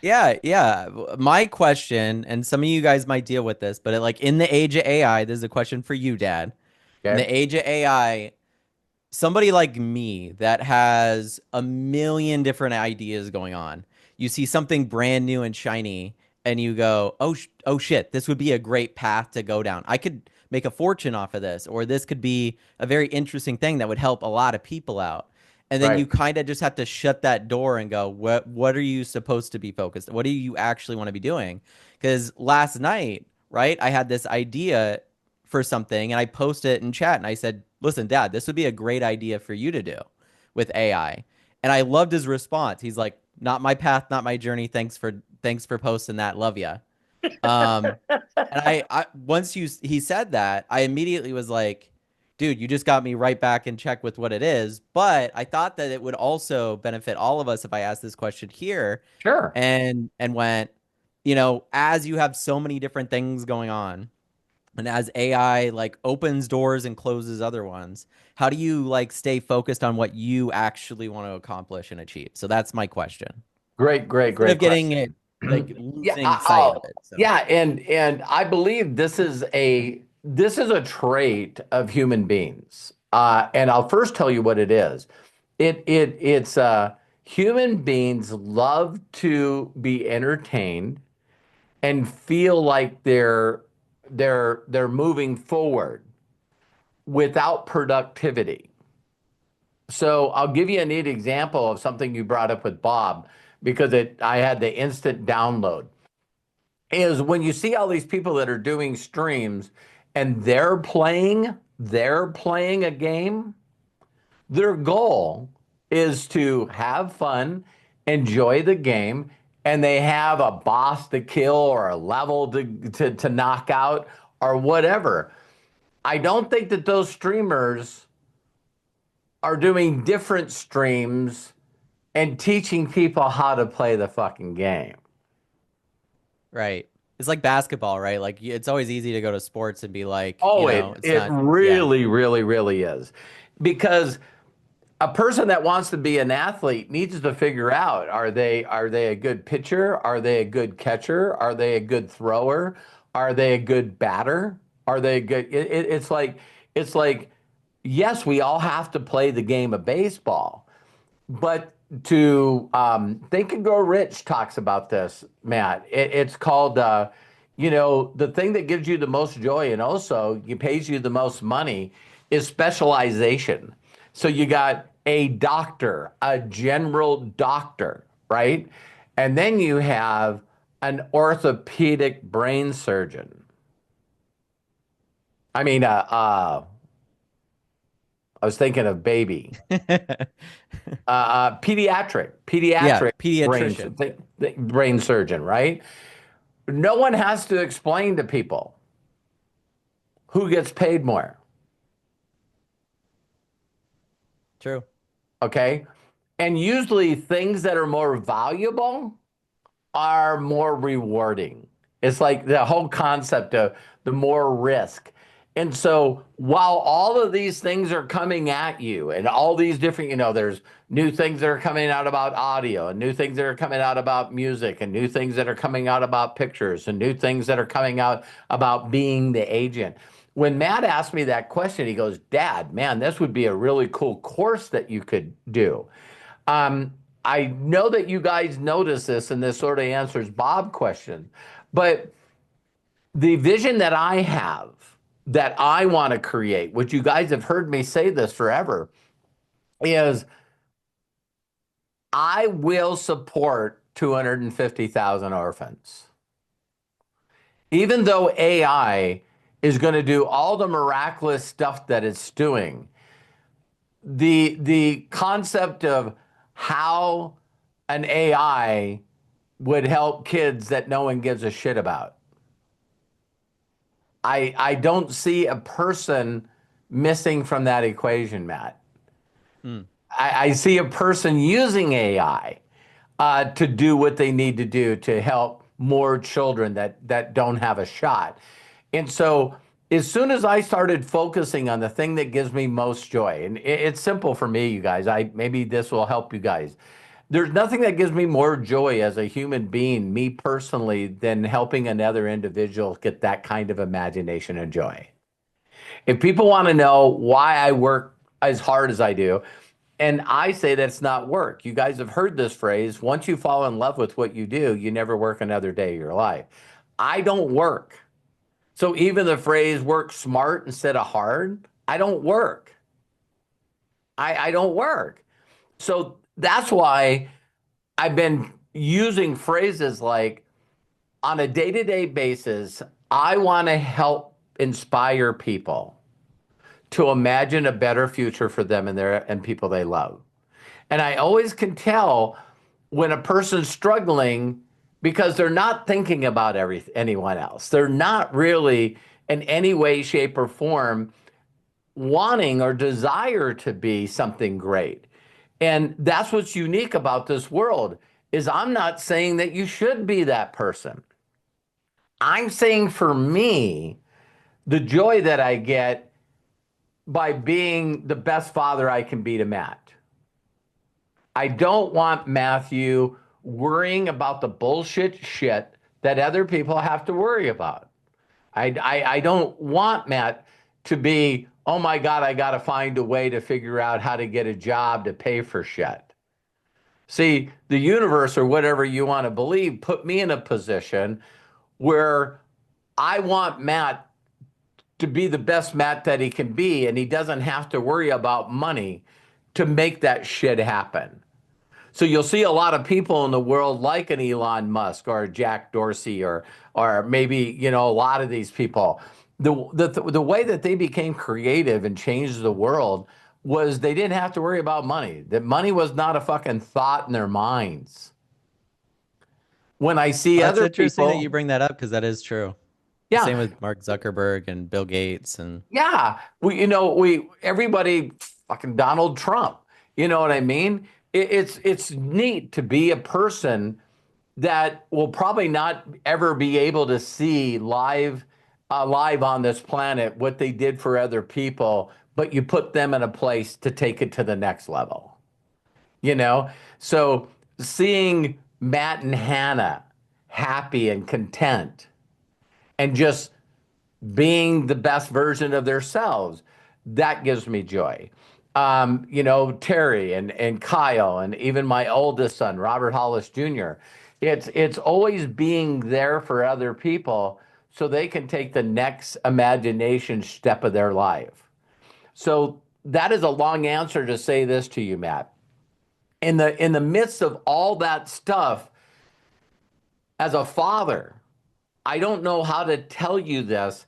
Yeah, yeah. My question, and some of you guys might deal with this, but like in the age of AI, this is a question for you, Dad. In Okay. the age of AI, somebody like me that has a million different ideas going on, you see something brand new and shiny, and you go, "Oh, oh shit, this would be a great path to go down. I could make a fortune off of this, or this could be a very interesting thing that would help a lot of people out." And then you Right. kind of just have to shut that door and go, "What are you supposed to be focused? What do you actually want to be doing?" Because last night, right, I had this idea for something and I posted it in chat and I said, "Listen, Dad, this would be a great idea for you to do with AI." And I loved his response. He's like, "Not my path, not my journey. Thanks for posting that. Love ya." Um, and I once he said that, I immediately was like, "Dude, you just got me right back in check with what it is." But I thought that it would also benefit all of us if I asked this question here Sure. and went, as you have so many different things going on, and as AI like opens doors and closes other ones, how do you like stay focused on what you actually want to accomplish and achieve? So that's my question. Great, great, Instead of great getting question. it like Yeah, losing sight of it. So yeah, and I believe this is a trait of human beings. And I'll first tell you what it is. It's human beings love to be entertained and feel like they're moving forward without productivity. So I'll give you a neat example of something you brought up with Bob because I had the instant download. Is when you see all these people that are doing streams and they're playing a game, their goal is to have fun, enjoy the game, and they have a boss to kill or a level to knock out or whatever. I don't think that those streamers are doing different streams and teaching people how to play the fucking game. right. It's like basketball, right? Like it's always easy to go to sports and be like, Oh, it it's it not, yeah, really, really, really is. Because a person that wants to be an athlete needs to figure out are they a good pitcher? Are they a good catcher? Are they a good thrower? Are they a good batter? Are they good? It's like yes, we all have to play the game of baseball, but to Think and Grow Rich talks about this, Matt. It's called the thing that gives you the most joy and also pays you the most money is specialization. So you got a doctor, a general doctor, right? And then you have an orthopedic brain surgeon. I mean, I was thinking of baby. Pediatric, yeah, pediatric brain pediatrician. brain surgeon, right? No one has to explain to people who gets paid more. True. Okay. And usually things that are more valuable are more rewarding. It's like the whole concept of the more risk. And so while all of these things are coming at you and all these different, there's new things that are coming out about audio and new things that are coming out about music and new things that are coming out about pictures and new things that are coming out about being the agent. When Matt asked me that question, he goes, Dad, man, this would be a really cool course that you could do. Um, I know that you guys notice this, and this sort of answers Bob's question, but the vision that I have that I want to create, which you guys have heard me say this forever, is I will support 250,000 orphans. Even though AI is going to do all the miraculous stuff that it's doing, the concept of how an AI would help kids that no one gives a shit about. I don't see a person missing from that equation, Matt. Hmm. I see a person using AI to do what they need to do to help more children that don't have a shot. And so as soon as I started focusing on the thing that gives me most joy, and it's simple for me, you guys, I maybe this will help you guys. There's nothing that gives me more joy as a human being, me personally, than helping another individual get that kind of imagination and joy. If people want to know why I work as hard as I do, and I say that's not work. You guys have heard this phrase. Once you fall in love with what you do, you never work another day of your life. I don't work. So even the phrase work smart instead of hard, I don't work. I don't work. So that's why I've been using phrases like on a day to day basis, I want to help inspire people to imagine a better future for them and their and people they love. And I always can tell when a person's struggling because they're not thinking about anyone else. They're not really in any way, shape, or form wanting or desire to be something great. And that's what's unique about this world is I'm not saying that you should be that person. I'm saying for me, the joy that I get by being the best father I can be to Matt. I don't want Matthew worrying about the bullshit shit that other people have to worry about. I don't want Matt to be, oh my God, I got to find a way to figure out how to get a job to pay for shit. See, the universe or whatever you want to believe put me in a position where I want Matt to be the best Matt that he can be, and he doesn't have to worry about money to make that shit happen. So you'll see a lot of people in the world like an Elon Musk or Jack Dorsey or maybe, you know, a lot of these people. The way that they became creative and changed the world was they didn't have to worry about money. That money was not a fucking thought in their minds. When I see Well, that's other interesting that you people, bring that up because that is true. The yeah, same with Mark Zuckerberg and Bill Gates and yeah, we everybody fucking Donald Trump. You know what I mean? It's neat to be a person that will probably not ever be able to see live on this planet what they did for other people, but you put them in a place to take it to the next level. You know, so seeing Matt and Hannah happy and content and just being the best version of themselves. That gives me joy. Terry and Kyle and even my oldest son, Robert Hollis Jr. It's always being there for other people so they can take the next imagination step of their life. So that is a long answer to say this to you, Matt. In the midst of all that stuff, as a father, I don't know how to tell you this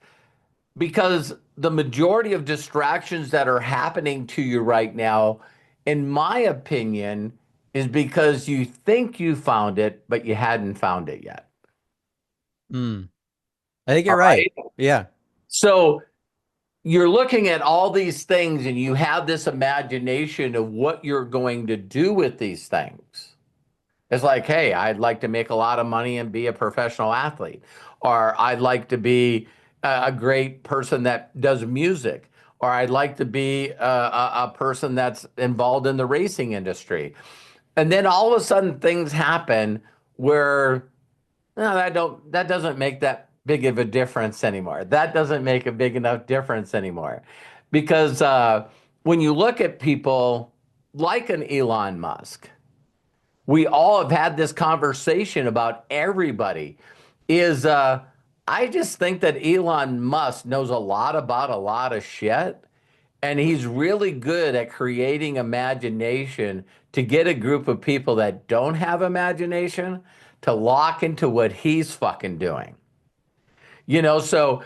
because the majority of distractions that are happening to you right now, in my opinion, is because you think you found it, but you hadn't found it yet. mm, I think All you're right. right. Yeah. So you're looking at all these things and you have this imagination of what you're going to do with these things. It's like, hey, I'd like to make a lot of money and be a professional athlete, or I'd like to be a great person that does music, or I'd like to be a person that's involved in the racing industry. And then all of a sudden things happen where no, that doesn't make that big of a difference anymore. That doesn't make a big enough difference anymore. Because when you look at people like an Elon Musk, we all have had this conversation about everybody is I just think that Elon Musk knows a lot about a lot of shit and he's really good at creating imagination to get a group of people that don't have imagination to lock into what he's fucking doing. So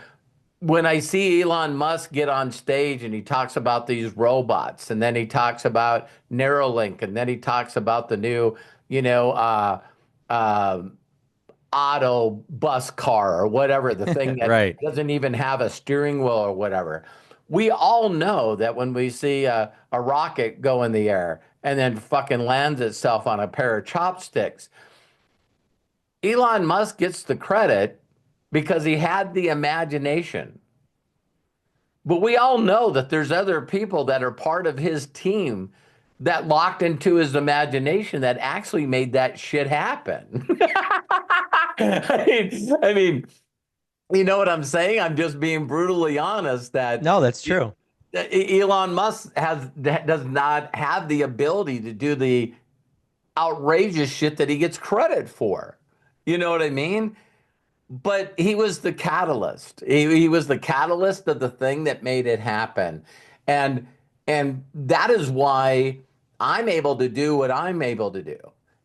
when I see Elon Musk get on stage and he talks about these robots, and then he talks about Neuralink, and then he talks about the new, you know, uh, auto bus car or whatever, the thing that Right. doesn't even have a steering wheel or whatever. We all know that when we see a rocket go in the air and then fucking lands itself on a pair of chopsticks, Elon Musk gets the credit because he had the imagination. But we all know that there's other people that are part of his team that locked into his imagination that actually made that shit happen. I mean, you know what I'm saying? I'm just being brutally honest that No, that's true. Elon Musk does not have the ability to do the outrageous shit that he gets credit for. You know what I mean? But he was the catalyst. He was the catalyst of the thing that made it happen. And and that is why I'm able to do what I'm able to do.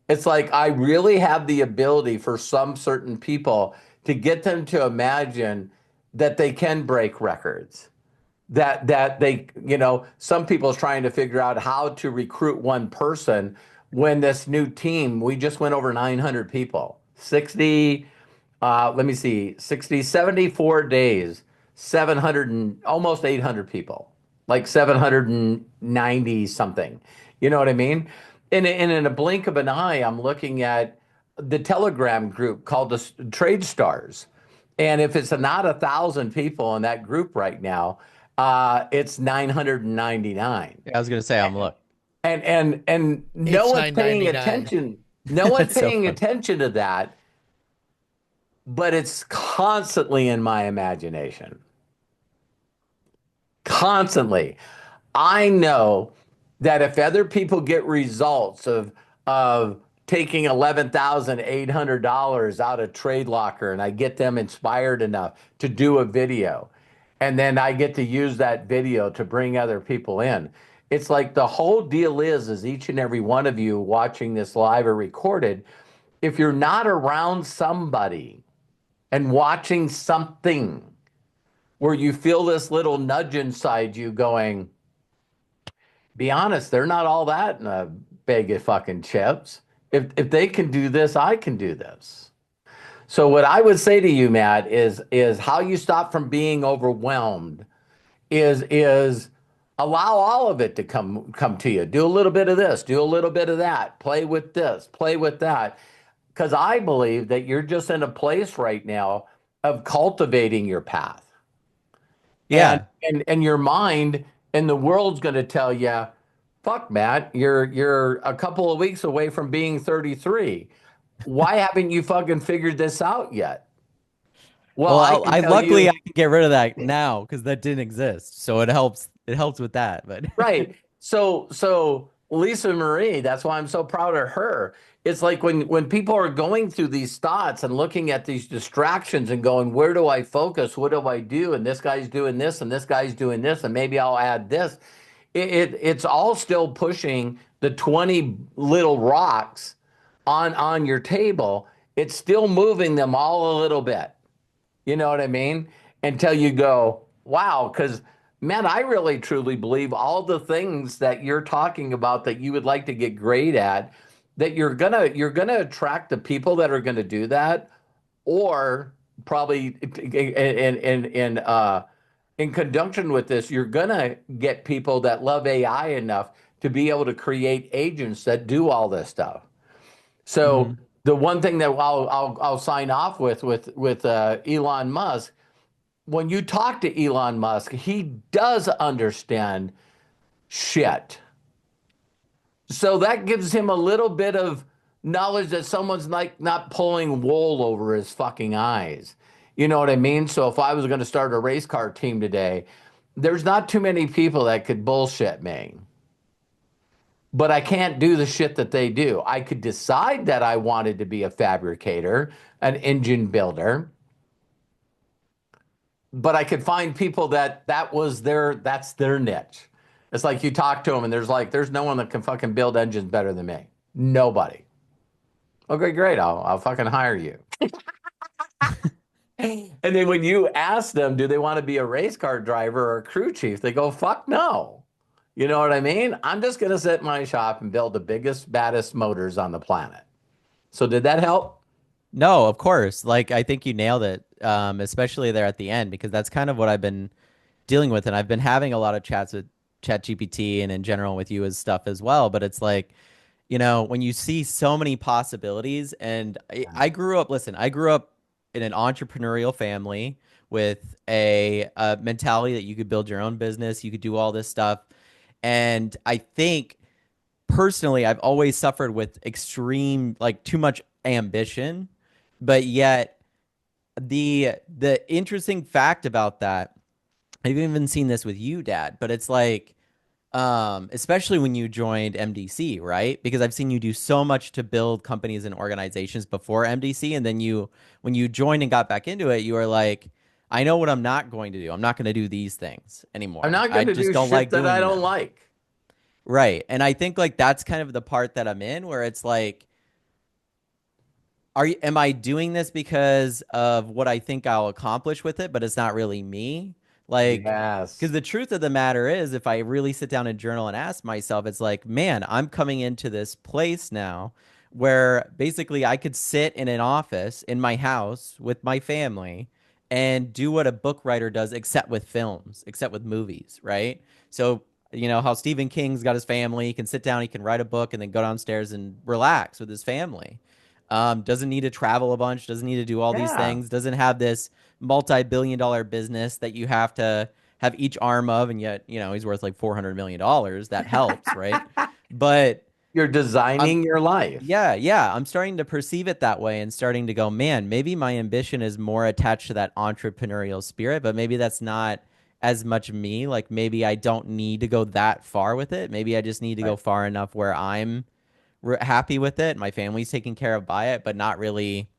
It's like I really have the ability for some certain people to get them to imagine that they can break records. That they, some people's trying to figure out how to recruit one person when this new team, we just went over 900 people. 60 let me see, 60, 74 days, 700 and almost 800 people, like 790 something. You know what I mean? And in a blink of an eye, I'm looking at the Telegram group called the Trade Stars. And if it's not 1,000 people in that group right now, it's 999. Yeah, I was gonna say I'm look. And no It's one's paying 999. attention. No one's That's so paying funny. attention to that, but it's constantly in my imagination. Constantly. I know that if other people get results of taking $11,800 out of Trade Locker and I get them inspired enough to do a video, and then I get to use that video to bring other people in. It's like the whole deal is each and every one of you watching this live or recorded, if you're not around somebody and watching something where you feel this little nudge inside you going, be honest, they're not all that in a bag of fucking chips. If they can do this, I can do this. So what I would say to you, Matt, is how you stop from being overwhelmed is allow all of it to come to you. Do a little bit of this, do a little bit of that, play with this, play with that. Because I believe that you're just in a place right now of cultivating your path. And Yeah. and your mind and the world's going to tell you, fuck, Matt, you're a couple of weeks away from being 33. Why haven't you fucking figured this out yet? Well, I Well, can I tell luckily I you, can get rid of that now because that didn't exist. So it helps. It helps with that. But right. So Lisa Marie, that's why I'm so proud of her. It's like when people are going through these thoughts and looking at these distractions and going, where do I focus? What do I do? And this guy's doing this and this guy's doing this, and maybe I'll add this. It's all still pushing the 20 little rocks on your table. It's still moving them all a little bit. You know what I mean? Until you go, wow, because man, I really truly believe all the things that you're talking about that you would like to get great at, that you're gonna attract the people that are gonna do that, or probably in conjunction with this, you're gonna get people that love AI enough to be able to create agents that do all this stuff. So Mhm. the one thing that I'll sign off with Elon Musk, when you talk to Elon Musk, he does understand shit. So that gives him a little bit of knowledge that someone's like not pulling wool over his fucking eyes. You know what I mean? So if I was going to start a race car team today, there's not too many people that could bullshit me. But I can't do the shit that they do. I could decide that I wanted to be a fabricator, an engine builder, but I could find people that's their niche. It's like you talk to them and there's no one that can fucking build engines better than me. Nobody. Okay, great. I'll fucking hire you. And then when you ask them, do they want to be a race car driver or a crew chief? They go, fuck no. You know what I mean? I'm just going to sit in my shop and build the biggest, baddest motors on the planet. So did that help? No, of course. Like I think you nailed it, especially there at the end because that's kind of what I've been dealing with, and I've been having a lot of chats with ChatGPT and in general with you as stuff as well. But it's like, when you see so many possibilities, and I grew up. Listen, I grew up in an entrepreneurial family with a mentality that you could build your own business, you could do all this stuff, and I think personally, I've always suffered with extreme, like too much ambition, but yet the interesting fact about that, I've even seen this with you, Dad, but it's like, especially when you joined MDC, right? Because I've seen you do so much to build companies and organizations before MDC, and then when you joined and got back into it, you were like, I know what I'm not going to do. I'm not going to do these things I'm anymore. not I going to just do don't shit like that I doing don't them. like. Right. And I think like that's kind of the part that I'm in where it's like, am I doing this because of what I think I'll accomplish with it, but it's not really me? Like, because Yes. the truth of the matter is, if I really sit down and journal and ask myself, it's like, man, I'm coming into this place now where basically I could sit in an office in my house with my family and do what a book writer does, except with films, except with movies, right? So, you know, how Stephen King's got his family, he can sit down, he can write a book, and then go downstairs and relax with his family. Doesn't need to travel a bunch, doesn't need to do all these Yeah. things, doesn't have this multi-billion-dollar business that you have to have each arm of, and yet, you know, he's worth like $400 million. That helps, right? But You're I'm, designing your life. yeah, I'm starting to perceive it that way and starting to go, man, maybe my ambition is more attached to that entrepreneurial spirit, but maybe that's not as much me. Like maybe I don't need to go that far with it. Maybe I just need to go Right. far enough where I'm happy with it. My family's taken care of by it, but not really.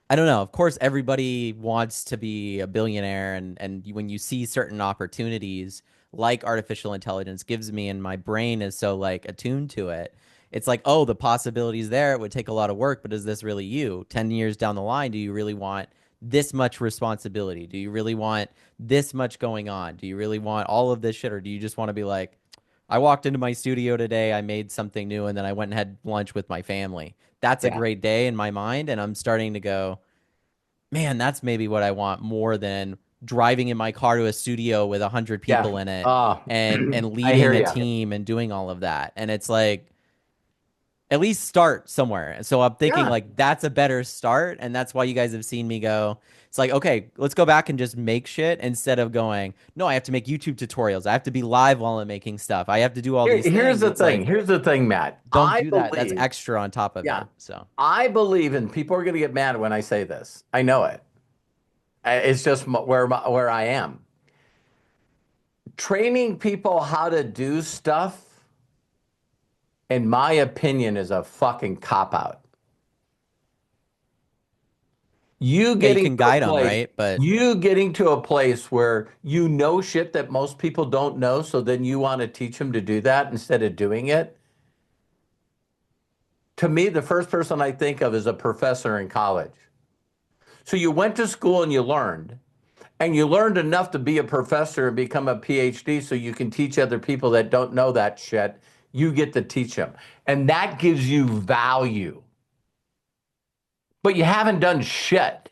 I don't know. Of course, everybody wants to be a billionaire, and when you see certain opportunities like artificial intelligence gives me, and my brain is so like attuned to it, it's like, oh, the possibilities there. It would take a lot of work, but is this really you? 10 years down the line, do you really want this much responsibility? Do you really want this much going on? Do you really want all of this shit, or do you just want to be like, I walked into my studio today, I made something new, and then I went and had lunch with my family. That's a Yeah. great day in my mind, and I'm starting to go, man, that's maybe what I want more than driving in my car to a studio with 100 Yeah. people in it Uh, and I hear leading a you. team and doing all of that. And it's like at least start somewhere. And so I'm thinking Yeah. like that's a better start, and that's why you guys have seen me go. It's like, okay, let's go back and just make shit instead of going, no, I have to make YouTube tutorials. I have to be live while I'm making stuff. I have to do all these Here's things. the It's thing. like, Here's the thing, Matt. don't I do that. That's believe, extra on top of yeah, it. So, I believe, and people are going to get mad when I say this. I know it. It's just where I am. Training people how to do stuff, in my opinion, is a fucking cop out. You yeah, you getting can to a guide them, place, right? But you getting to a place where you know shit that most people don't know, so then you want to teach them to do that instead of doing it. To me, the first person I think of is a professor in college. So you went to school and you learned enough to be a professor and become a PhD so you can teach other people that don't know that shit. You get to teach them. And that gives you value. But you haven't done shit.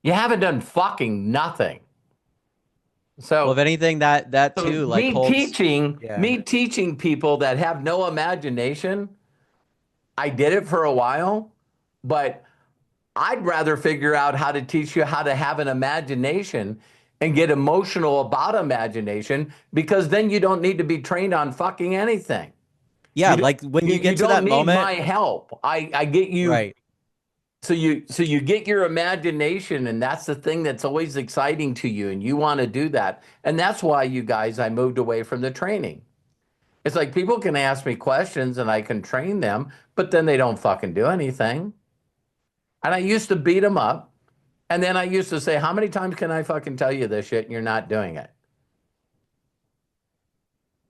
You haven't done fucking nothing. well, if So anything, that too like holds. Yeah. Me teaching people that have no imagination, I did it for a while, but I'd rather figure out how to teach you how to have an imagination and get emotional about imagination because then you don't need to be trained on fucking anything. Yeah, like when you You get to don't that need moment, my help. I get you. right? So you get your imagination, and that's the thing that's always exciting to you, and you want to do that. And that's why you guys, I moved away from the training. It's like people can ask me questions and I can train them, but then they don't fucking do anything. And I used to beat them up. And then I used to say, how many times can I fucking tell you this shit and you're not doing it?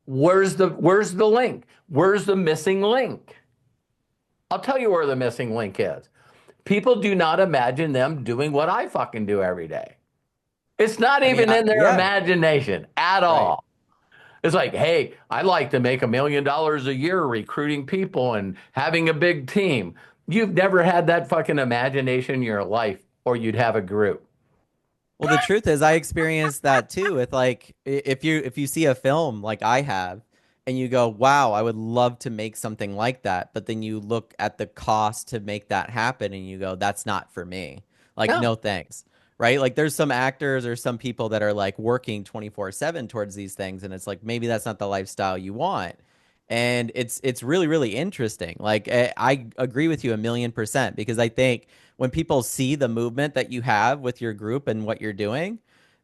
Where's the link? Where's the missing link? I'll tell you where the missing link is. People do not imagine them doing what I fucking do every day. It's not I mean, even in their yeah, imagination at right. all. It's like, hey, I'd like to make $1 million a year recruiting people and having a big team. You've never had that fucking imagination in your life, or you'd have a group. Well, the truth is, I experienced that too. With like, if you see a film like I have, and you go, "Wow, I would love to make something like that," but then you look at the cost to make that happen, and you go, "That's not for me." Like, Yeah. no thanks. Right? Like, there's some actors or some people that are like working 24/7 towards these things, and it's like maybe that's not the lifestyle you want. And it's really, really interesting. Like I agree with you 1,000,000%, because I think when people see the movement that you have with your group and what you're doing,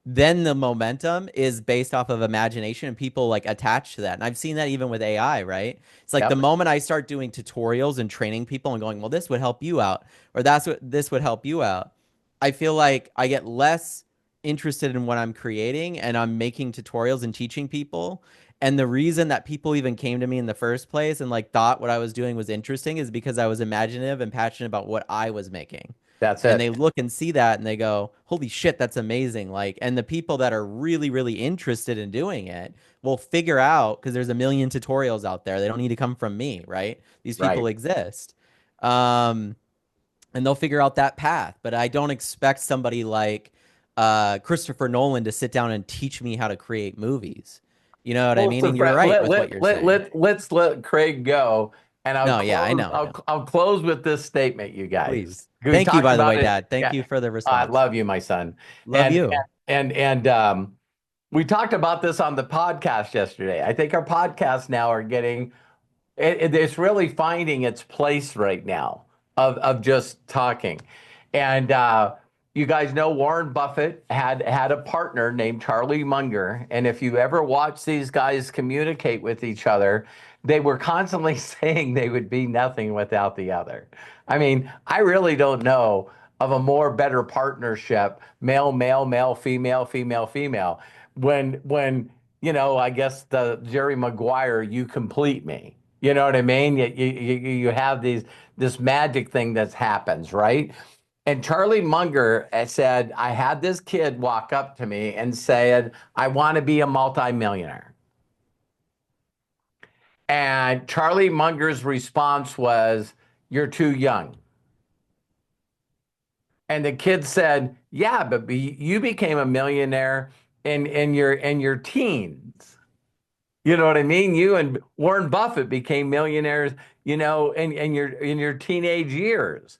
then the momentum is based off of imagination and people like attach to that. And I've seen that even with AI, right? It's like the Yep, moment I start doing tutorials and training people and going, well, this would help you out, or that's what this would help you out. I feel like I get less interested in what I'm creating and I'm making tutorials and teaching people. And the reason that people even came to me in the first place and like thought what I was doing was interesting is because I was imaginative and passionate about what I was making. that's And they it. look and see that and they go, "Holy shit, that's amazing." Like, and the people that are really, really interested in doing it will figure out, because there's a million tutorials out there. They don't need to come from me, right? These people Right. exist. Um, and they'll figure out that path. But I don't expect somebody like Christopher Nolan to sit down and teach me how to create movies. You know what I Well, mean? so And you're Fred, right with what you're saying. let's let Craig go, and No, yeah, I know, I know. I'll close with this statement, you guys. Please. We Thank you, talked by the about way, it. Dad. Thank Yeah, you for the I response. love you, my son, Love and you. we talked about this on the podcast yesterday. I think our podcasts now are getting it's really finding its place right now of just talking. And you guys know Warren Buffett had a partner named Charlie Munger. And if you ever watch these guys communicate with each other, they were constantly saying they would be nothing without the other. I mean, I really don't know of a more better partnership, male, male, male, female, female, female. When I guess the Jerry Maguire, you complete me. You know what I mean? You have this magic thing that happens, right? And Charlie Munger said, I had this kid walk up to me and said, I want to be a multimillionaire. And Charlie Munger's response was, you're too young. And the kid said, yeah, but you became a millionaire in your teens. You know what I mean? You and Warren Buffett became millionaires, in your teenage years.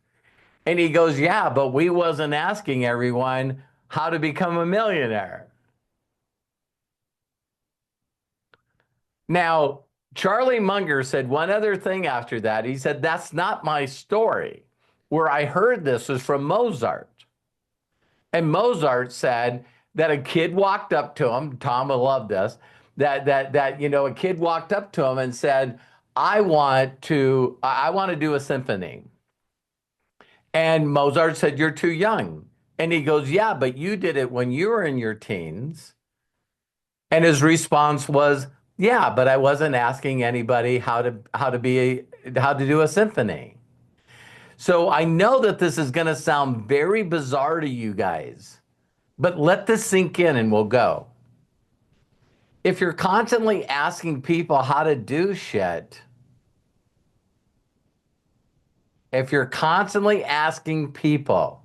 And he goes, yeah, but we wasn't asking everyone how to become a millionaire. Now, Charlie Munger said one other thing after that. He said, that's not my story. Where I heard this was from Mozart. And Mozart said that a kid walked up to him, Tom will love this, that a kid walked up to him and said, I want to do a symphony. And Mozart said, you're too young. And he goes, yeah, but you did it when you were in your teens. And his response was, yeah, but I wasn't asking anybody how to do a symphony. So I know that this is going to sound very bizarre to you guys, but let this sink in and we'll go. If you're constantly asking people how to do shit, if you're constantly asking people,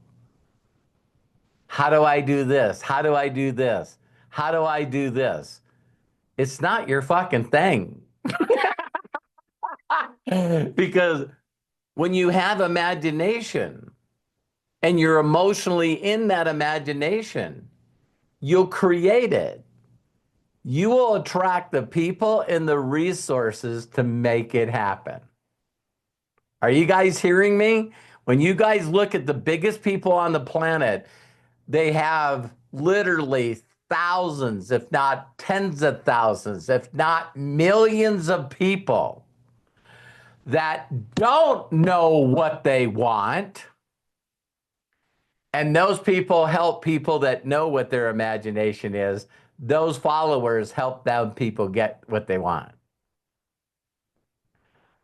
how do I do this? How do I do this? How do I do this? It's not your fucking thing. Because when you have imagination and you're emotionally in that imagination, you'll create it. You will attract the people and the resources to make it happen. Are you guys hearing me? When you guys look at the biggest people on the planet, they have literally thousands, if not tens of thousands, if not millions of people that don't know what they want. And those people help people that know what their imagination is. Those followers help them people get what they want.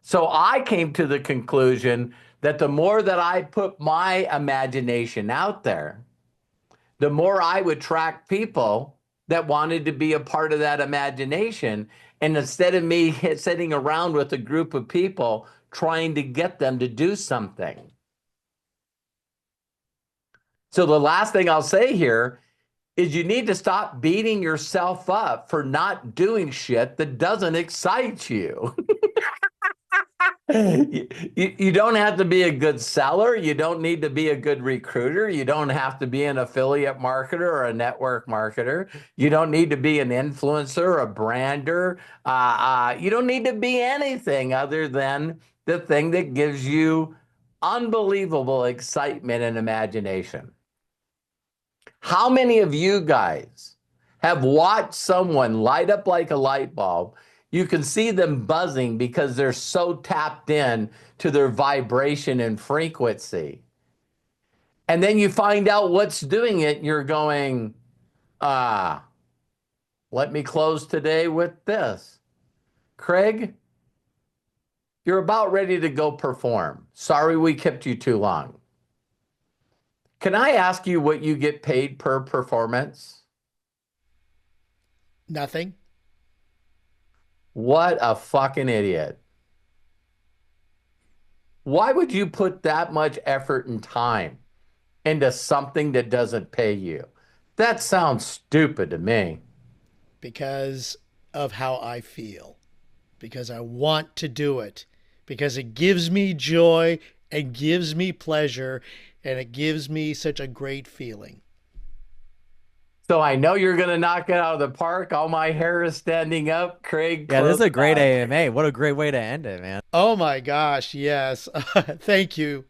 So I came to the conclusion that the more that I put my imagination out there, the more I would attract people that wanted to be a part of that imagination. And instead of me sitting around with a group of people trying to get them to do something. So the last thing I'll say here is you need to stop beating yourself up for not doing shit that doesn't excite you. You don't have to be a good seller. You don't need to be a good recruiter. You don't have to be an affiliate marketer or a network marketer. You don't need to be an influencer, a brander. You don't need to be anything other than the thing that gives you unbelievable excitement and imagination. How many of you guys have watched someone light up like a light bulb? You can see them buzzing because they're so tapped in to their vibration and frequency. And then you find out what's doing it, and you're going, ah, let me close today with this. Craig, you're about ready to go perform. Sorry we kept you too long. Can I ask you what you get paid per performance? Nothing. What a fucking idiot. Why would you put that much effort and time into something that doesn't pay you? That sounds stupid to me. Because of how I feel, because I want to do it, because it gives me joy and gives me pleasure, and it gives me such a great feeling. So I know you're going to knock it out of the park. All my hair is standing up. Craig, Yeah, this close is a great out. AMA. What a great way to end it, man. Oh my gosh, yes. Thank you.